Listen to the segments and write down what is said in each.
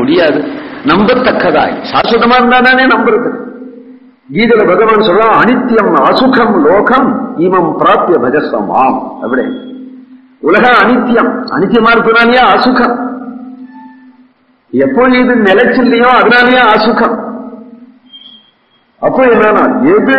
முடியாது. நம்பத்தக்கதாய் சாஸ்வதமா இருந்தா தானே நம்புறது. கீதையில பகவான் சொல்றான், அனித்யம் அசுகம் லோகம் இமம் பிராப்திய பஜஸ்வமாம். அப்படி உலகம் அனித்தியம், அனித்தியமா இருக்கிறானே அசுகம். எப்போ இது நிலைச்சில்லையோ அதனாலேயே அசுகம். அப்போ என்னன்னா, எது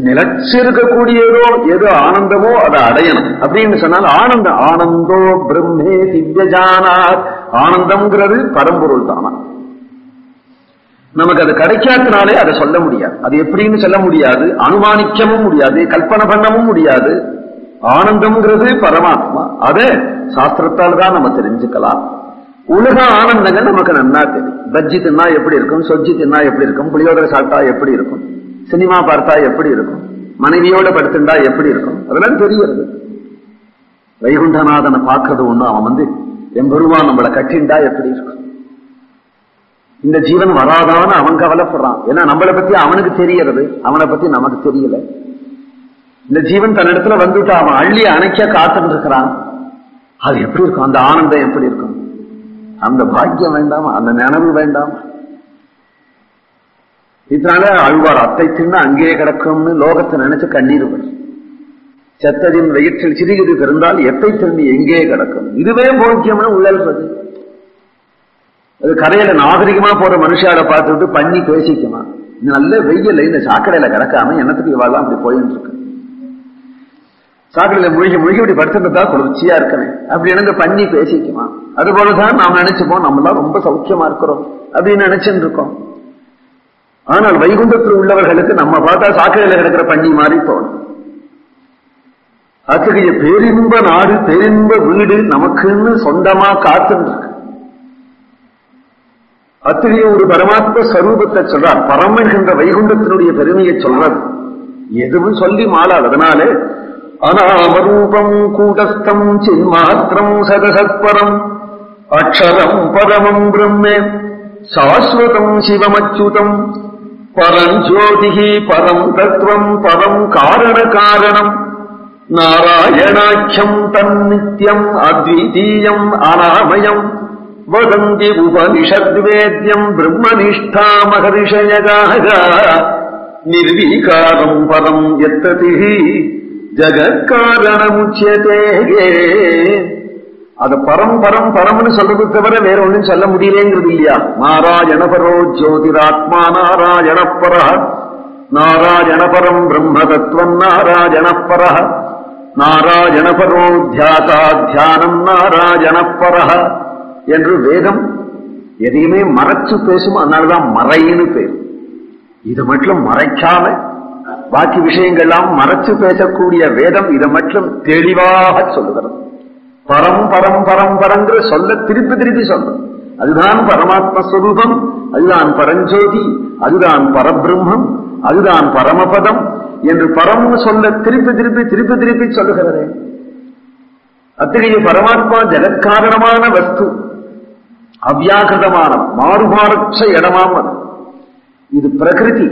நிலைச்சிருக்கக்கூடியதோ எது ஆனந்தமோ அதை அடையணும் அப்படின்னு சொன்னால் ஆனந்தம். ஆனந்தோ பிரம்மே திவ்யஜானார். ஆனந்தம்ங்கிறது பரம்பொருள் தானா. நமக்கு அது கிடைக்காதனாலே அதை சொல்ல முடியாது. அது எப்படின்னு சொல்ல முடியாது, அனுமானிக்கவும் முடியாது, கல்பனை பண்ணவும் முடியாது. ஆனந்தம்ங்கிறது பரமாத்மா. அதை சாஸ்திரத்தால் தான் நம்ம தெரிஞ்சுக்கலாம். உலக ஆனந்தங்கள் நமக்கு நன்னா தெரியும். பஜ்ஜி தின்னா எப்படி இருக்கும், சொஜ்ஜி தின்னா எப்படி இருக்கும், புளியோதரை சாப்பிட்டா எப்படி இருக்கும், சினிமா பார்த்தா எப்படி இருக்கும், மனைவியோட படுத்துண்டா எப்படி இருக்கும், அதெல்லாம் தெரிகிறது. வைகுண்டநாதனை பார்க்கறது ஒண்ணு, அவன் எம்பெருமான் நம்மளை கட்டிண்டா எப்படி இருக்கும். இந்த ஜீவன் வராதான்னு அவன் கவலைப்படுறான். ஏன்னா நம்மளை பத்தி அவனுக்கு தெரியறது, அவனை பத்தி நமக்கு தெரியல. இந்த ஜீவன் தன்னிடத்துல வந்துட்டு அவன் அள்ளி அணைக்க காத்துட்டு இருக்கிறான். அது எப்படி இருக்கும், அந்த ஆனந்தம் எப்படி இருக்கும், அந்த பாக்கியம் வேண்டாமா, அந்த நினைவு வேண்டாமா. இதனால அழ்வார் அத்தை தின்னு அங்கேயே கிடக்கும்னு லோகத்தை நினைச்சு கண்ணீர் வரும். செத்ததின் வயிற்றில் சிறிது பிறந்தால் எத்தை தின்னு எங்கே கிடக்கும். இதுவே போக்கியம்னு உள்ளல்றது. அது கரையில நாகரிகமா போற மனுஷால பார்த்துட்டு பண்ணி பேசிக்குமா, நல்ல வெயில்ல இந்த சாக்கடையில கிடக்காம என்னத்துக்கு இவாள்லாம் அப்படி போயிட்டு இருக்கு. சாக்கடையில முழுகி இப்படி படுத்துட்டா குளிர்ச்சியா இருக்கணும் அப்படி எனக்கு பண்ணி பேசிக்குமா. அது போலதான் நாம் நினைச்சுப்போம், நம்மளாம் ரொம்ப சௌக்கியமா இருக்கிறோம் அப்படின்னு நினைச்சுட்டு இருக்கோம். ஆனால் வைகுண்டத்தில் உள்ளவர்களுக்கு நம்ம பார்த்தா சாக்கடையில கிடக்கிற பண்ணி மாதிரி தோணும். அத்தகைய பேரின்ப நாடு, பேரின்ப வீடு நமக்குன்னு சொந்தமா காத்துட்டு இருக்கு. அத்தகைய ஒரு பரமாத்ம ஸ்வரூபத்தை சொல்றார். பரம் என்கின்ற வைகுண்டத்தினுடைய பெருமையை சொல்றார். எதுவும் சொல்லி மாளாது. அதனாலே அநாமரூபம் கூடஸ்தம் சின்மாத்திரம் சதசத்பரம் அக்ஷரம் பரமம் பிரம்மே சாஸ்வதம் சிவமச்சுதம் பரஞ்சோதிகி பரம் தத்துவம் பரம் காரண காரணம் நாராயணாக்கியம் தன்னித்யம் அத்விதீயம் அநாமயம் வதந்தி உபனிஷத்வேத்யம் பிரம்மனிஷ்டா மகரிஷயகாக நிர்வீகாரம் பரம் யத்ததிஹி ஜகத்காரணமுச்யதே. அது பரம் பரம் பரம்னு சொல்றது தவிர வேற ஒன்றும் சொல்ல முடியலேங்கிறது இல்லையா. நாராயணபரோ ஜோதிராத்மா நாராயணப்பர நாராயணபரம் பிரம்ம தத்துவம் நாராயணப்பர நாராயணபரோ தியாசா தியானம் நாராயணப்பர என்று வேதம் எதையுமே மறைச்சு பேசும். அதனாலதான் மறைன்னு பேர். இது மட்டும் மறைக்காம பாக்கி விஷயங்கள்லாம் மறைச்சு பேசக்கூடிய வேதம் இதை மட்டும் தெளிவாக சொல்லுகிறது. பரம் பரம் பரம் பரங்கிற சொல்ல திருப்பி திருப்பி சொல்லும். அதுதான் பரமாத்மஸ்வரூபம், அதுதான் பரஞ்சோதி, அதுதான் பரபிரம்மம், அதுதான் பரமபதம் என்று பரம் சொல்ல திருப்பி திருப்பி திருப்பி திருப்பி சொல்லுகிறதே. அத்தகைய பரமாத்மா ஜெகத்காரணமான வஸ்து, அவ்யாகிருதமான மாறுபாடற்ற இடமாம் அது. இது பிரகிருதி.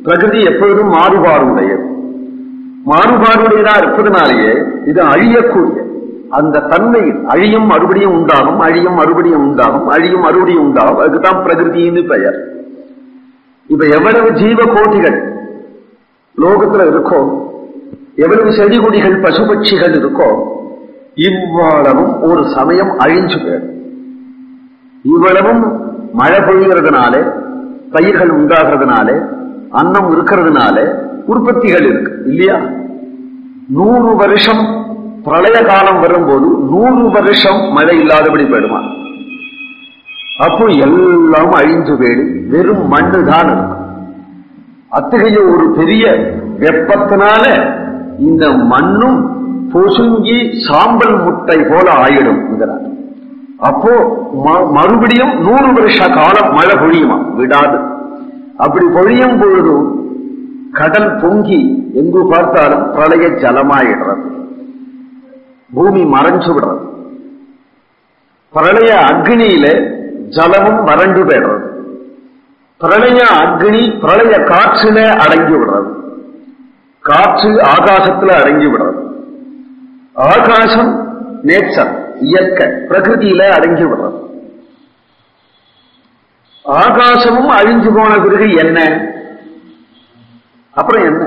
பிரகிருதி எப்பொழுதும் மாறுபாடுடையது. மாறுபாடுடையதா இருப்பதனாலேயே இது அழியக்கூடிய அந்த தன்மையில் அழியும் மறுபடியும் உண்டாகும், அழியும் மறுபடியும் உண்டாகும், அழியும் மறுபடியும் உண்டாகும். அதுக்குதான் பிரகிருதின்னு பெயர். இப்ப எவ்வளவு ஜீவ கோட்டிகள் லோகத்துல இருக்கோ, எவ்வளவு செடி கொடிகள் பசுபட்சிகள் இருக்கோ, இவ்வளவும் ஒரு சமயம் அழிஞ்சு போயிடும். இவ்வளவும் மழை பொழிகிறதுனாலே, பயிர்கள் உண்டாகிறதுனாலே, அன்னம் இருக்கிறதுனால உற்பத்திகள் இருக்கு இல்லையா. 100 வருஷம் பிரளய காலம் வரும்போது 100 வருஷம் மழை இல்லாதபடி போயிடுமா. அப்போ எல்லாம் அழிஞ்சு போயிடு, வெறும் மண்ணு தான் இருக்கும். அத்தகைய ஒரு பெரிய வெப்பத்தினால இந்த மண்ணும் பொசுங்கி சாம்பல் முட்டை போல ஆயிடும். அப்போ மறுபடியும் 100 வருஷ காலம் மழை பொழியுமா, விடாது. அப்படி பொழியும் பொழுது கடல் பொங்கி எங்கு பார்த்தாலும் பிரளய ஜலமாயிடுறது, பூமி மறைஞ்சு விடுறது. பிரளய அக்னியில ஜலமும் வறண்டு போயிடுறது. பிரளய அக்னி பிரளய காற்றுல அடங்கி விடுறது. காற்று ஆகாசத்துல அடங்கி விடுறது. ஆகாசம் நேச்சர், இயற்கை, பிரகிருதியில அடங்கி விடுறது. ஆகாசமும் அழிஞ்சு போன பிறகு என்ன? அப்புறம் என்ன?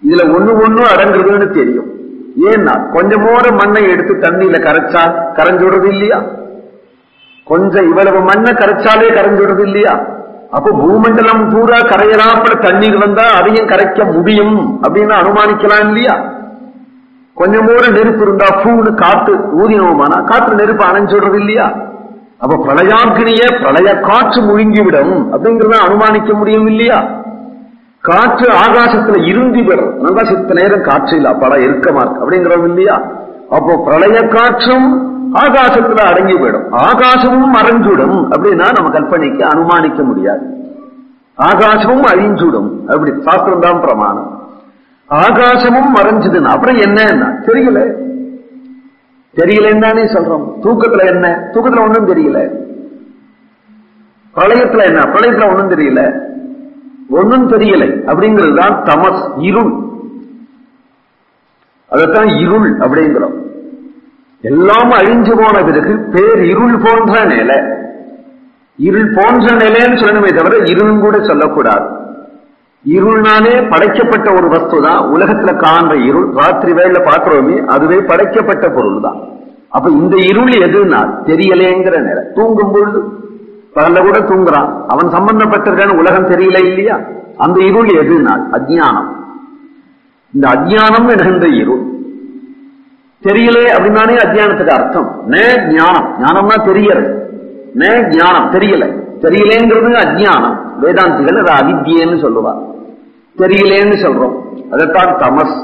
இதுல ஒண்ணு அடங்குறதுன்னு தெரியும். ஏன்னா கொஞ்சமோட மண்ணை எடுத்து தண்ணியில கரைச்சா கரைஞ்சு விடுறது இல்லையா? கொஞ்சம் இவ்வளவு மண்ணை கரைச்சாலே கரைஞ்சு விடுறது இல்லையா? அப்போ பூமண்டலம் பூரா கரையலாப்பட தண்ணீர் வந்தா அதையும் கரைக்க முடியும் அப்படின்னு அனுமானிக்கலாம் இல்லையா? கொஞ்சமோட நெருப்பு இருந்தா பூன்னு காத்து ஊதினோமானா காற்று நெருப்பு அணைஞ்சு விடுறது இல்லையா? அப்ப பிரளயாக்கினிய பிரளய காற்று முழுங்கிவிடும் அப்படிங்கறத அனுமானிக்க முடியும் இல்லையா? காற்று ஆகாசத்துல இருந்தி விடும், நல்லா சித்த நேரம் காற்று இல்ல பல இருக்கமா இருக்கு அப்படிங்கிறோம் இல்லையா? அப்போ பிரளய காற்றும் ஆகாசத்துல அடங்கி போயிடும், ஆகாசமும் மறைஞ்சுடும் அப்படின்னா நம்ம கற்பனைக்கு அனுமானிக்க முடியாது. ஆகாசமும் அழிஞ்சுடும் அப்படி சாஸ்திரம் தான் பிரமாணம். ஆகாசமும் மறைஞ்சதுன்னா அப்புறம் என்ன தெரியல, தெரியலன்னு சொல்றோம். தூக்கத்துல என்ன? தூக்கத்துல ஒண்ணும் தெரியல. பிரளயத்துல என்ன? பிரளயத்துல ஒண்ணும் தெரியல, ஒண்ணும் தெரியலை அப்படிங்கிறது தான் தமஸ், இருள். அதத்தான் இருள் அப்படிங்கிறோம். எல்லாம் அழிஞ்சு போன பிறகு பேர் இருள் போன்ற நிலை. இருள் போன்ற நிலைன்னு சொல்லணுமே தவிர இருள் கூட சொல்லக்கூடாது. இருள்னாலே படைக்கப்பட்ட ஒரு வஸ்து தான். உலகத்துல காண்ற இருள் ராத்திரி வேளையில பார்க்கிறோமே அதுவே படைக்கப்பட்ட பொருள் தான். அப்ப இந்த இருள் எதுனா தெரியலேங்கிற நிலை. தூங்கும் பொழுது பகல்ல கூட தூங்குறான், அவன் சம்பந்தப்பட்டிருக்கான்னு உலகம் தெரியல இல்லையா? அந்த இருள் எதுனா அஜ்ஞானம். இந்த அஜ்ஞானம் என்கின்ற இருள் தெரியலே அப்படின்னானே அஜ்ஞானத்துக்கு அர்த்தம். நே ஞானம், ஞானம்னா தெரியறது, நே ஞானம் தெரியல. தெரியலேங்கிறது அஜ்ஞானம். வேதாந்திகள் அதை அவித்யன்னு சொல்லுவா. தெரியலேன்னு சொல்றோம், அதைத்தான் தமஸ்.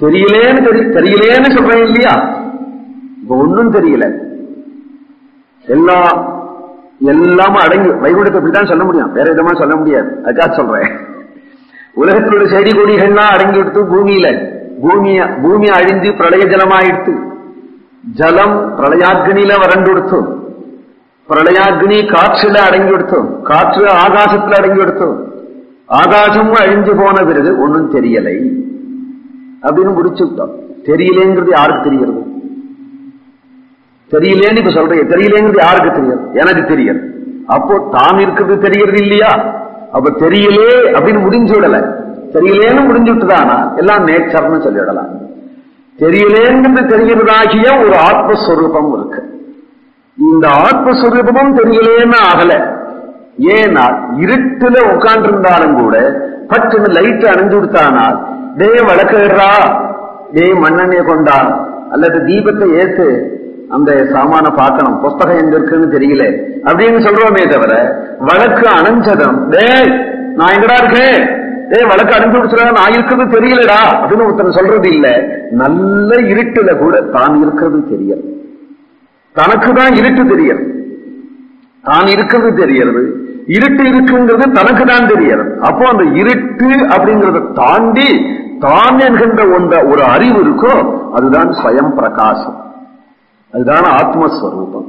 தெரியலேன்னு சொல்றேன் இல்லையா? இப்ப ஒன்னும் தெரியல, எல்லாமே அடங்கி வைகுண்டத்தை இப்படித்தான் சொல்ல முடியும், வேற விதமா சொல்ல முடியாது. அதுக்காக சொல்றேன். உலகத்திலுள்ள செடி கொடிகள்லாம் அடங்கி எடுத்து பூமியில பூமி அழிஞ்சு பிரளய ஜலமாயிடுத்து. ஜலம் பிரளயாக்னியில வறண்டு எடுத்தோம், பிரளயாக்னி காற்றுல அடங்கி எடுத்தோம், காற்று ஆகாசத்துல அடங்கி எடுத்தோம். ஆகாசமும் அழிஞ்சு போன பிறகு ஒன்னும் தெரியலை அப்படின்னு முடிச்சு விட்டோம். தெரியலேங்கிறது யாருக்கு தெரிகிறது? தெரியலேன்னு இப்ப சொல்றேன். தெரியலேங்கிறது யாருக்கு தெரியாது? எனக்கு தெரியாது. அப்போ தான் இருக்கிறது தெரியறது இல்லையா? அப்ப தெரியலே அப்படின்னு முடிஞ்சு விடல. தெரியலேன்னு முடிஞ்சு விட்டுதானா எல்லாம் நேச்சர்னு சொல்லிவிடலாம். தெரியலேங்கிறது தெரிகிறதாகிய ஒரு ஆத்மஸ்வரூபம் இருக்கு. இந்த ஆத்மஸ்வரூபமும் தெரியலேன்னு ஆகல. ஏன்னா இருட்டுல உட்கார்ந்து இருந்தாலும் கூட பட்டுன்னு லைட் அணைஞ்சு கொடுத்தானால் டே வழக்கா, டே மண்ணெண்ணெய கொண்டா அல்லது தீபத்தை ஏத்து அந்த சாமான பார்க்கணும், புஸ்தகம் எங்க இருக்குன்னு தெரியல அப்படின்னு சொல்றோமே தவிர வழக்கு அணைஞ்சதும் டே நான் எங்கடா இருக்கேன், டே வழக்கு அணைஞ்சு கொடுத்துறா நான் இருக்கிறது தெரியலடா அப்படின்னு ஒருத்தன் சொல்றது இல்ல. நல்ல இருட்டுல கூட தான் இருக்கிறது தெரியல, தனக்குதான் இருட்டு தெரியறது, தான் இருக்கிறது தெரியறது. இருட்டு இருக்குங்கிறது தனக்கு தான் தெரியறது. அப்போ அந்த இருட்டு அப்படிங்கறத தாண்டி தான் என்கின்ற ஒரு அறிவு இருக்கோ அதுதான் ஸ்வயம் பிரகாசம், அதுதான் ஆத்மஸ்வரூபம்,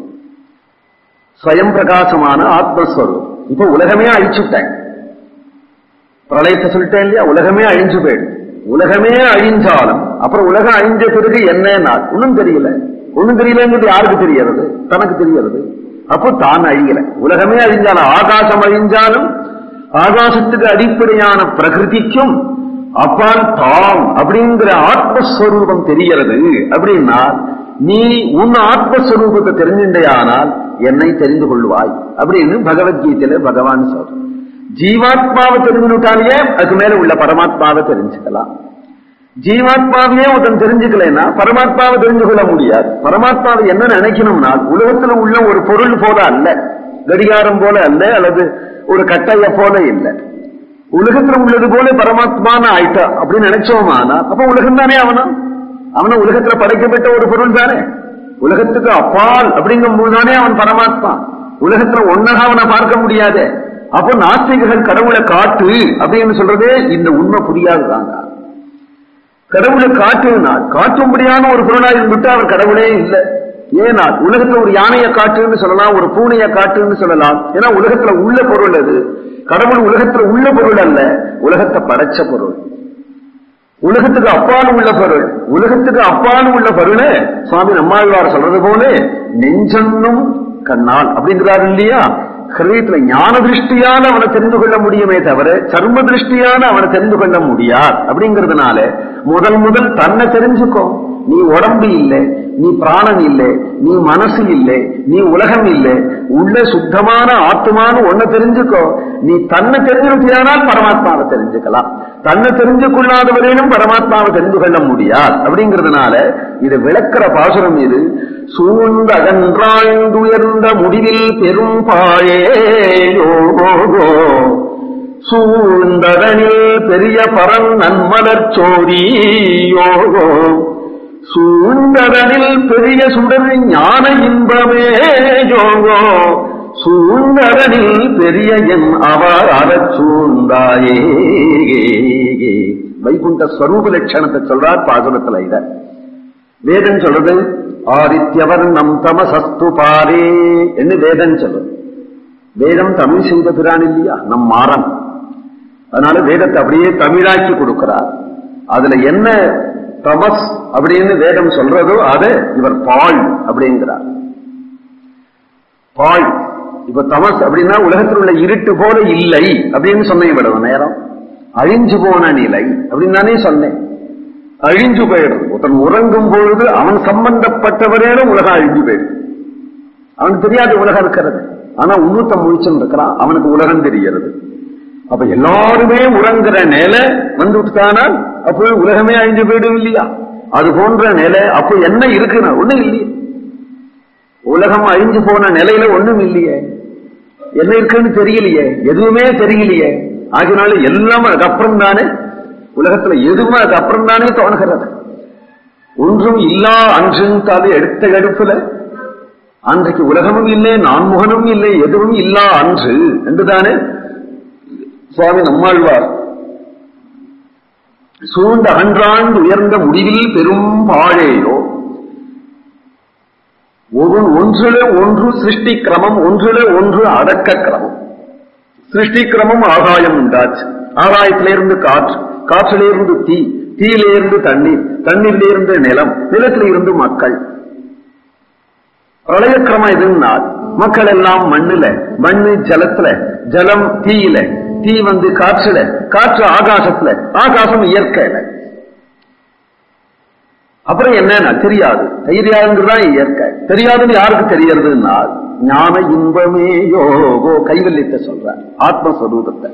ஸ்வயம் பிரகாசமான ஆத்மஸ்வரூபம். இப்ப உலகமே அழிச்சுட்டேன், பிரளயத்தை சொல்லிட்டேன் இல்லையா? உலகமே அழிஞ்சு போயிடும். உலகமே அழிஞ்சாலும் அப்புறம் உலகம் அழிஞ்ச பிறகு என்ன ஒன்னும் தெரியல. ஒன்னும் தெரியலங்கிறது யாருக்கு தெரியறது? தனக்கு தெரியறது. அப்போ தான் அழியல. உலகமே அழிஞ்சாலும் ஆகாசம் அழிஞ்சாலும் ஆகாசத்துக்கு அடிப்படையான பிரகிருதிக்கும் அப்பால் தாம் அப்படிங்கிற ஆத்மஸ்வரூபம் தெரிகிறது. அப்படின்னா நீ உன் ஆத்மஸ்வரூபத்தை தெரிஞ்சின்றையானால் என்னை தெரிந்து கொள்வாய் அப்படின்னு பகவத்கீதையில பகவான் சொல்ற. ஜீவாத்மாவை தெரிஞ்சுட்டாலேயே அதுக்கு மேல உள்ள பரமாத்மாவை தெரிஞ்சுக்கலாம். ஜீவாத்மாவையே ஒருத்தன் தெரிஞ்சுக்கலன்னா பரமாத்மாவை தெரிஞ்சு கொள்ள முடியாது. பரமாத்மாவை என்ன நினைக்கணும்னா உலகத்துல உள்ள ஒரு பொருள் போல அல்ல, கடிகாரம் போல அல்ல, அல்லது ஒரு கட்டைய போல இல்லை. உலகத்துல உள்ளது போல பரமாத்மான ஆயிட்டா அப்படின்னு நினைச்சோமானா அப்ப உலகம் தானே அவன உலகத்துல படைக்கப்பட்ட ஒரு பொருள் தானே. உலகத்துக்கு அப்பால் அப்படிங்கும் போதுதானே அவன் பரமாத்மா. உலகத்துல ஒன்னக அவனை பார்க்க முடியாது. அப்போ நாஸ்திகர்கள் கடவுளை காட்டு அப்படின்னு சொல்றதே இந்த உண்மை புரியாதுதாங்க. கடவுளை காட்டுனால் காட்டும்படியான ஒரு பொருளா இருந்துட்டு அவர் கடவுளே இல்லை. ஏன்னா உலகத்துல ஒரு யானையை காட்டுன்னு சொல்லலாம், ஒரு பூனையை காட்டுன்னு சொல்லலாம். ஏன்னா உலகத்துல உள்ள பொருள் அது. கடவுள் உலகத்துல உள்ள பொருள் அல்ல, உலகத்தை படைச்ச பொருள், உலகத்துக்கு அப்பாலும் உள்ள பொருள். உலகத்துக்கு அப்பாலும் உள்ள பொருள் சுவாமி நம்மாழ்வார் சொல்றது போல நெஞ்சன்னும் கண்ணால் அப்படிங்கிறாரு இல்லையா? ஹிருதயத்துல ஞான திருஷ்டியான அவனை தெரிந்து கொள்ள முடியுமே தவிர சர்ம திருஷ்டியான அவனை தெரிந்து கொள்ள முடியாது. அப்படிங்கிறதுனால முதல் தன்னை தெரிஞ்சுக்கோ. நீ உடம்பு இல்லை, நீ பிராணன் இல்லை, நீ மனசு இல்லை, நீ உலகம் இல்லை, உள்ள சுத்தமான ஆத்மான்னு ஒன்ன தெரிஞ்சுக்கோ. நீ தன்னை தெரிஞ்சுக்கிட்டானால் பரமாத்மாவை தெரிஞ்சுக்கலாம். தன்னை தெரிஞ்சு கொள்ளாதவரையும் பரமாத்மாவை தெரிந்து கொள்ள முடியாது. அப்படிங்கிறதுனால இது விளக்கிற பாசுரம் இது. சூழ்ந்த அகன்றாழ்ந்துயர்ந்த முடிவில் பெரும் பாழேயோ சூழ்ந்ததனில் பெரிய பரன் நன்மலர் சோதியோகோ சூழ்ந்ததனில் பெரிய சுடர் ஞான இன்பமே யோகோ சூழ்ந்ததனில் பெரிய என் அவர் அறச் சூழ்ந்தாயே. வைகுண்ட ஸ்வரூப லட்சணத்தை சொல்றார் பாசுரத்துல. இத வேதம் சொல்றது ஆதித்யவர் நம் தமசஸ்து பாரே என்று வேதம் சொல்றது. வேதம் தமிழ் செய்த பிரான் இல்லையா, நம் மாறன். அதனால வேதத்தை அப்படியே தமிழாக்கி கொடுக்கிறார். அதுல என்ன தமஸ் அப்படின்னு வேதம் சொல்றதோ அதை இவர் பாழ் அப்படிங்கிறார். பாழ். இப்ப தமஸ் அப்படின்னா உலகத்தில் உள்ள இருட்டு போல இல்லை அப்படின்னு சொன்னேன். இவ்வளவு நேரம் அழிஞ்சு போன நிலை அப்படின்னு தானே சொன்னேன். அழிஞ்சு போயிடும். ஒருத்தன் உறங்கும் பொழுது அவன் சம்பந்தப்பட்டவரேனும் உலகம் அழிஞ்சு போயிடும். அவனுக்கு தெரியாது உலகம் இருக்கிறது. ஆனா உன்னூத்தம் முழிச்சுன்னு இருக்கிறான், அவனுக்கு உலகம் தெரிகிறது. அப்ப எல்லாருமே உறங்குற நிலை வந்துட்டானால் அப்போ உலகமே அழிஞ்சு போயிடும் இல்லையா? அது போன்ற நிலை அப்போ என்ன இருக்குன்னா ஒண்ணும் இல்லையே. உலகம் அழிஞ்சு போன நிலையில ஒண்ணும் இல்லையே. என்ன இருக்குன்னு தெரியலையே, எதுவுமே தெரியலையே. ஆகினால எல்லாம் அதுக்கப்புறம் தானே, உலகத்துல எதுவுமே அதுக்கப்புறம் தானே தோணுகிறது. ஒன்றும் இல்லா அன்றுத்தாலே எடுத்த எடுப்புல அன்றைக்கு உலகமும் இல்லை, நான்முகனும் இல்லை, எதுவும் இல்லா அன்று என்றுதானே சுவாமி நம்மாழ்வார் சூழ்ந்த அன்றாண்டு உயர்ந்த முடிவில் பெரும் பாழேயோ. ஒன்றிலே ஒன்று சிருஷ்டி கிரமம், ஒன்றிலே ஒன்று அடக்க கிரமம். சிருஷ்டி கிரமம் ஆகாயம் உண்டாச்சு. ஆகாயத்திலிருந்து காற்று, காற்றிலிருந்து தீ, தீயிலிருந்து தண்ணீர், தண்ணீரிலிருந்து நிலம், நிலத்திலிருந்து மக்கள். பிரளய கிரமம் எதுன்னா மக்கள் எல்லாம் மண்ணுல, மண்ணு ஜலத்துல, ஜலம் தீயில, தீ காற்றுல, காற்று ஆகாசத்துல, ஆகாசம் இயற்கையில. அப்புறம் என்னன்னா தெரியாது. தெரியாதுங்கிறதான் இயற்கை. தெரியாதுன்னு யாருக்கு தெரியறதுன்னா ஞான இன்பமே யோகோ கைவல்யத்தை சொல்ற ஆத்மஸ்வரூபத்தை.